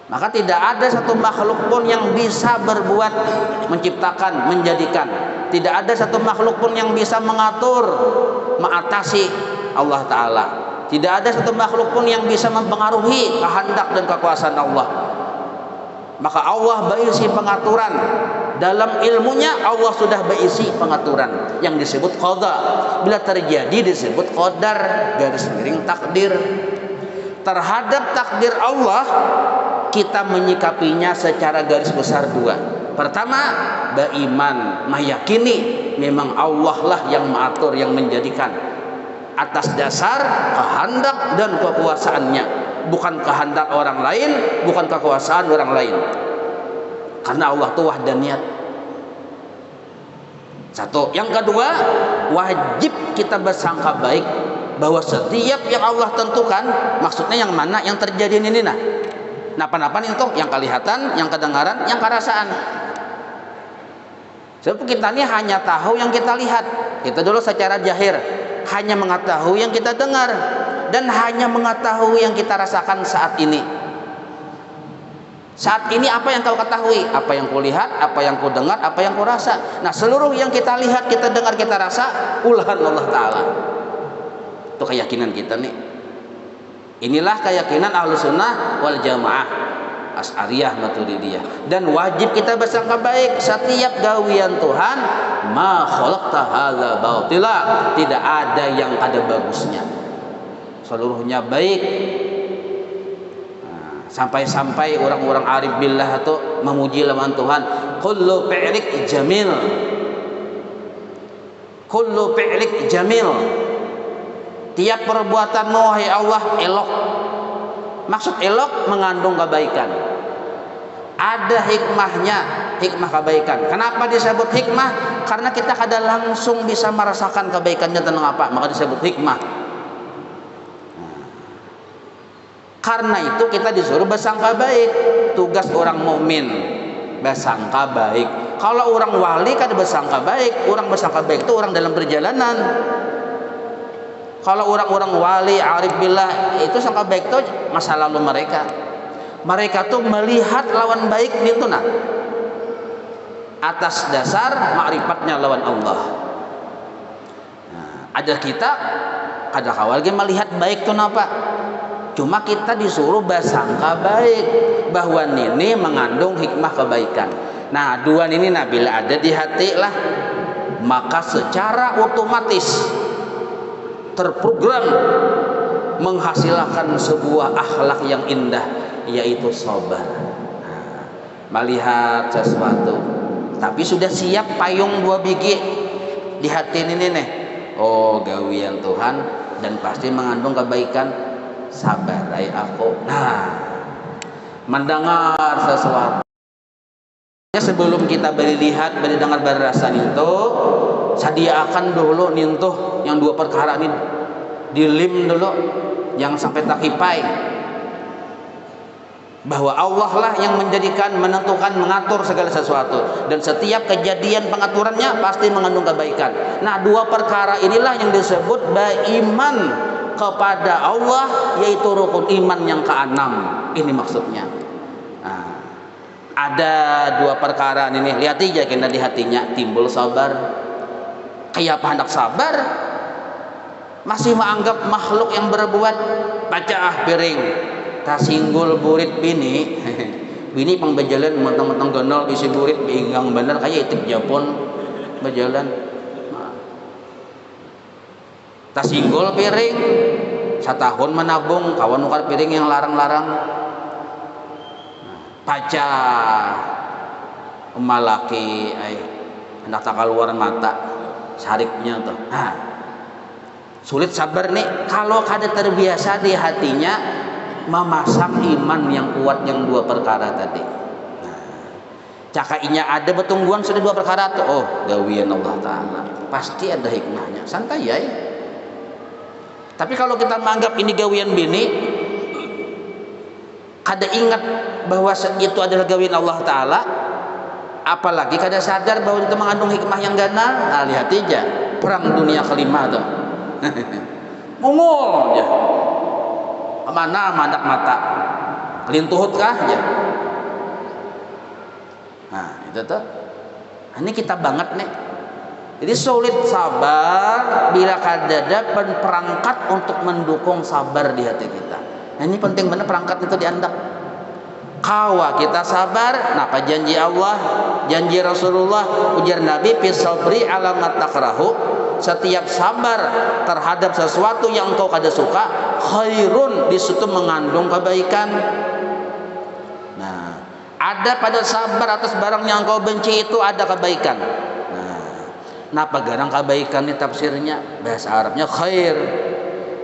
maka tidak ada satu makhluk pun yang bisa berbuat, menciptakan, menjadikan. Tidak ada satu makhluk pun yang bisa mengatur, mengatasi Allah Ta'ala. Tidak ada satu makhluk pun yang bisa mempengaruhi kehendak dan kekuasaan Allah. Maka Allah berisi pengaturan. Dalam ilmunya Allah sudah berisi pengaturan yang disebut qada. Bila terjadi disebut qadar, garis miring takdir. Terhadap takdir Allah kita menyikapinya secara garis besar dua. Pertama, beriman, meyakini memang Allah lah yang mengatur, yang menjadikan atas dasar kehendak dan kekuasaannya, bukan kehendak orang lain, bukan kekuasaan orang lain. Karena Allah itu wahdaniyat. Satu. Yang kedua, wajib kita bersangka baik bahwa setiap yang Allah tentukan, maksudnya yang mana yang terjadi ini nah. Napa-napa itu yang kelihatan, yang kedengaran, yang kerasaan. Sebab kita ini hanya tahu yang kita lihat. Kita dulu secara jahir hanya mengetahui yang kita dengar dan hanya mengetahui yang kita rasakan saat ini. Saat ini apa yang kau ketahui, apa yang kau lihat, apa yang kau dengar, apa yang kau rasa. Nah, seluruh yang kita lihat, kita dengar, kita rasa ulahan Allah Ta'ala. Itu keyakinan kita nih. Inilah keyakinan Ahlussunnah wal Jamaah, Asy'ariyah, Maturidiyah. Dan wajib kita bersangka baik setiap gawian Tuhan, ma khalaqta hadza batila, tidak ada yang ada bagusnya. Seluruhnya baik. Sampai-sampai orang-orang arif billah itu memuji lawan Tuhan, kullu fi'lik jamil, kullu fi'lik jamil, tiap perbuatanmu wahai Allah elok. Maksud elok mengandung kebaikan, ada hikmahnya, hikmah kebaikan. Kenapa disebut hikmah? Karena kita kadang langsung bisa merasakan kebaikannya tentang apa, maka disebut hikmah. Karena itu kita disuruh bersangka baik. Tugas orang mukmin bersangka baik. Kalau orang wali kan bersangka baik. Orang bersangka baik itu orang dalam perjalanan. Kalau orang-orang wali, arif billah, itu sangka baik itu masa lalu mereka. Mereka tuh melihat lawan baik itu nah, atas dasar makrifatnya lawan Allah. Nah, ada kita kada kawal melihat baik itu apa? Cuma kita disuruh bersangka baik bahwa ini mengandung hikmah kebaikan. Nah, dua ini nah bila ada di hati lah, maka secara otomatis terprogram menghasilkan sebuah akhlak yang indah, yaitu sabar. Nah, melihat sesuatu tapi sudah siap payung dua biji di hati ini nih. Oh, gawian Tuhan dan pasti mengandung kebaikan. Sabar aku. Nah, mendengar sesuatu sebelum kita beri lihat, beri dengar, beri rasa itu, sediakan dulu nintuh yang dua perkara ini dilim dulu, yang sampai takipai bahwa Allah lah yang menjadikan, menentukan, mengatur segala sesuatu, dan setiap kejadian pengaturannya pasti mengandung kebaikan. Nah, dua perkara inilah yang disebut beriman kepada Allah, yaitu rukun iman yang keenam. Ini maksudnya. Nah, ada dua perkara ini, lihat aja kena di hatinya timbul sabar. kayak hendak sabar, masih menganggap makhluk yang berbuat baca piring kasinggul burit bini bini pengbejalan mentang-mentang genol bisi burit inggang bener kayak itu Japon berjalan tasinggul piring satahun menabung kawan ukar piring yang larang-larang baca emalaki hendak tak keluaran mata sariknya tuh sulit sabar nih kalau kada terbiasa di hatinya memasang iman yang kuat yang dua perkara tadi. Cakainya ada betungguan sudah dua perkara tuh, oh gawian Allah Ta'ala pasti ada hikmahnya, santai ya. Tapi kalau kita menganggap ini gawian bini, kada ingat bahwa itu adalah gawian Allah Ta'ala, apalagi kada sadar bahwa itu mengandung hikmah yang ganar. Nah, lihat aja perang dunia kelima tuh mungul aja mana mandak mata kelintuhut kah aja. Nah itu tuh ini kita banget nih, jadi sulit sabar bila kada ada perangkat untuk mendukung sabar di hati kita. Nah ini penting bener perangkat itu diandak. Kawa kita sabar, napa janji Allah, janji Rasulullah, ujar Nabi fi sabri ala ma takrahu, setiap sabar terhadap sesuatu yang engkau kada suka, khairun, di situ mengandung kebaikan. Nah, ada pada sabar atas barang yang engkau benci itu ada kebaikan. Nah, napa garang kebaikan ini tafsirnya bahasa Arabnya khair.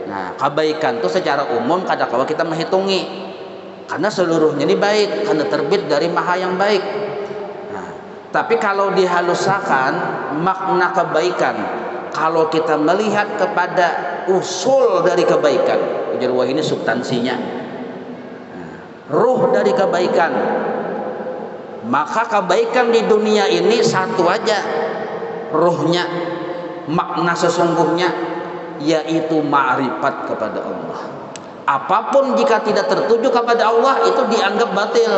Nah, kebaikan itu secara umum kada kawa kita menghitungi. Karena seluruhnya ini baik, karena terbit dari Maha yang baik. Nah, tapi kalau dihalusakan makna kebaikan, kalau kita melihat kepada usul dari kebaikan, ujar wah ini substansinya, ruh dari kebaikan, maka kebaikan di dunia ini satu aja ruhnya, makna sesungguhnya, yaitu ma'rifat kepada Allah. Apapun jika tidak tertuju kepada Allah itu dianggap batil.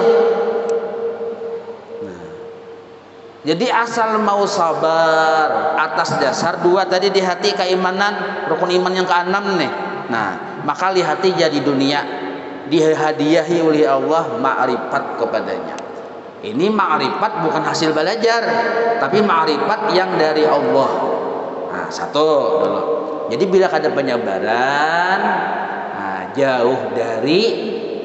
Nah, jadi asal mau sabar atas dasar dua tadi di hati keimanan, rukun iman yang keenam nih. Nah, maka di hati jadi dunia dihadiahi oleh Allah ma'rifat kepadanya. Ini ma'rifat bukan hasil belajar, tapi ma'rifat yang dari Allah. Nah, satu dulu. Jadi bila ada penyabaran, jauh dari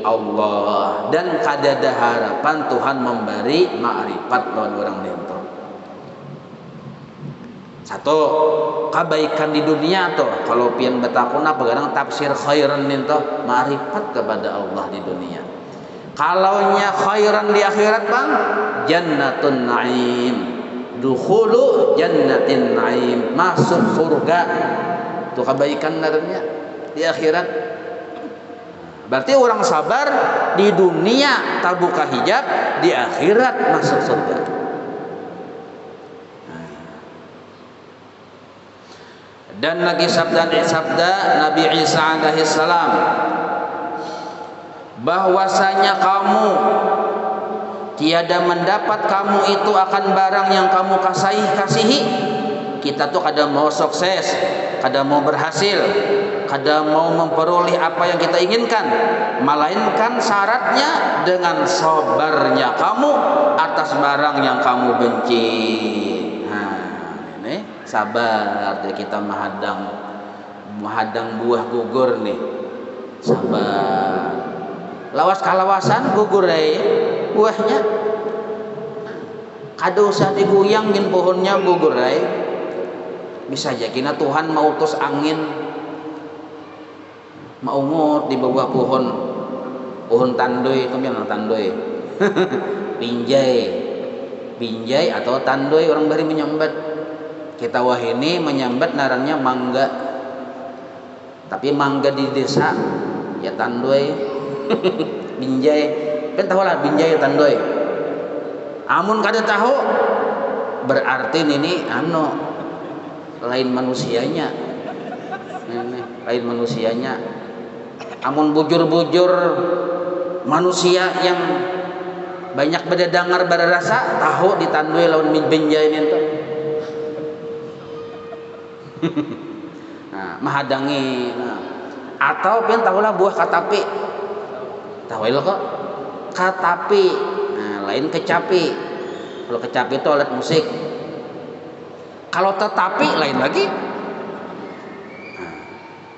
Allah dan kada ada harapan Tuhan memberi ma'rifat lawan orang itu. Satu, kebaikan di dunia tuh kalau pian betakun apa kadang tafsir khairan itu ma'rifat kepada Allah di dunia. Kalau nya khairan di akhirat bang, jannatun naim, dukhulu jannatin naim, masuk surga. Itu kebaikan naranya di akhirat. Berarti orang sabar di dunia tak buka hijab, di akhirat masuk surga. Dan lagi sabda Nabi Isa alaihi salam, bahwasanya kamu tiada mendapat kamu itu akan barang yang kamu kasihi. Kita tuh kada mau sukses, kada mau berhasil, kada mau memperoleh apa yang kita inginkan, melainkan syaratnya dengan sabarnya kamu atas barang yang kamu benci. Nah, ini sabar kita menghadang buah gugur nih. Sabar. Lawas kalawasan gugur buahnya. Kada usah diguyang gin pohonnya gugur bisa aja kina Tuhan mau utus angin maungut di bawah pohon tandoy itu yang tandoy binjai atau tandoy orang bari menyambat. Kita wah ini menyambat narannya mangga, tapi mangga di desa ya tandoy binjai kan tahu lah binjai tandoy. Amun kada tahu berarti ini lain manusianya, lain manusianya. Amun bujur-bujur manusia yang banyak berdengar berrasa tahu ditandui lawan binjai itu. Nah, menghadangi. Nah. Atau pian tahulah buah katapi. Tahu kok? Katapi. Nah, lain kecapi. Kalau kecapi itu alat musik. Kalau tetapi lain lagi.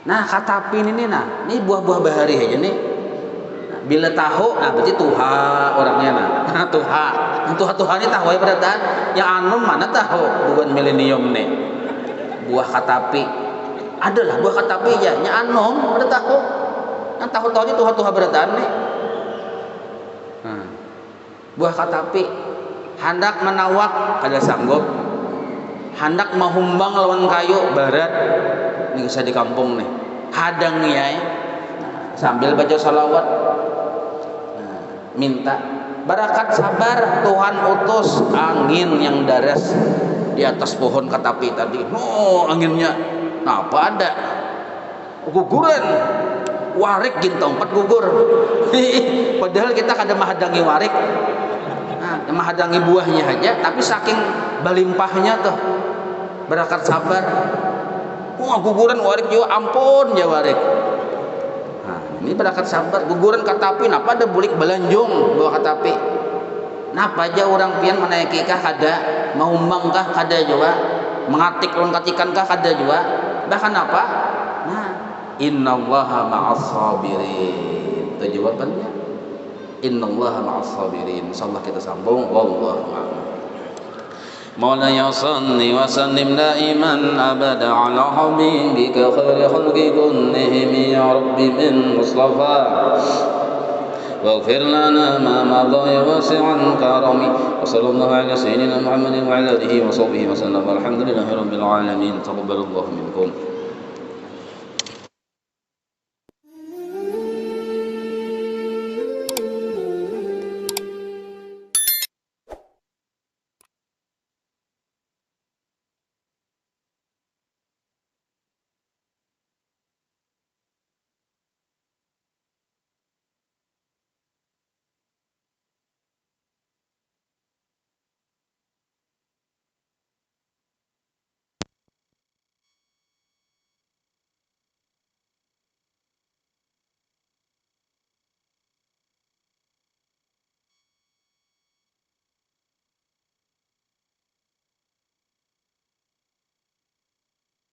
Nah, katapi ini ini buah-buah bahari aja nih. Nah, bila tahu, nah berarti tuha orangnya nah. Tuha. Tuha ini tahu ya pada yang anom mana tahu bukan milenium nih. Buah katapi. Adalah buah katapi ya, yang anom pada tahu. Yang tahu ini tuha berataan nih. Nah, buah katapi hendak menawak kada sanggup. Hendak menghumbang lawan kayu barat ini bisa di kampung nih hadang ya sambil baca salawat minta barakat sabar Tuhan utus angin yang daras di atas pohon katapi tadi. Anginnya apa ada guguran warik gintong 4 gugur padahal kita kada menghadangi warik menghadangi buahnya aja tapi saking balimpahnya tuh barakat sabar guguran warik juga ampun ya warik. Nah, ini barakat sabar guguran katapi napa ada bulik belanjung bawa katapi napa aja orang pian menaiki kah kada maumbang kah kada juga mengatik lawan katikan kah kada juga bahkan apa nah innallaha ma'as sabirin itu jawabannya innallaha ma'as sabirin. Insyaallah kita sambung wallahu a'lam. مولاي صل وسلم دائما أبدا على حبيبك خير خلق كلهم يا رب من مصطفى واغفر لنا ما مضى واسع الكرم وصلى الله على سيدنا محمد وعلى آله وصحبه وسلم والحمد لله رب العالمين تقبل الله منكم.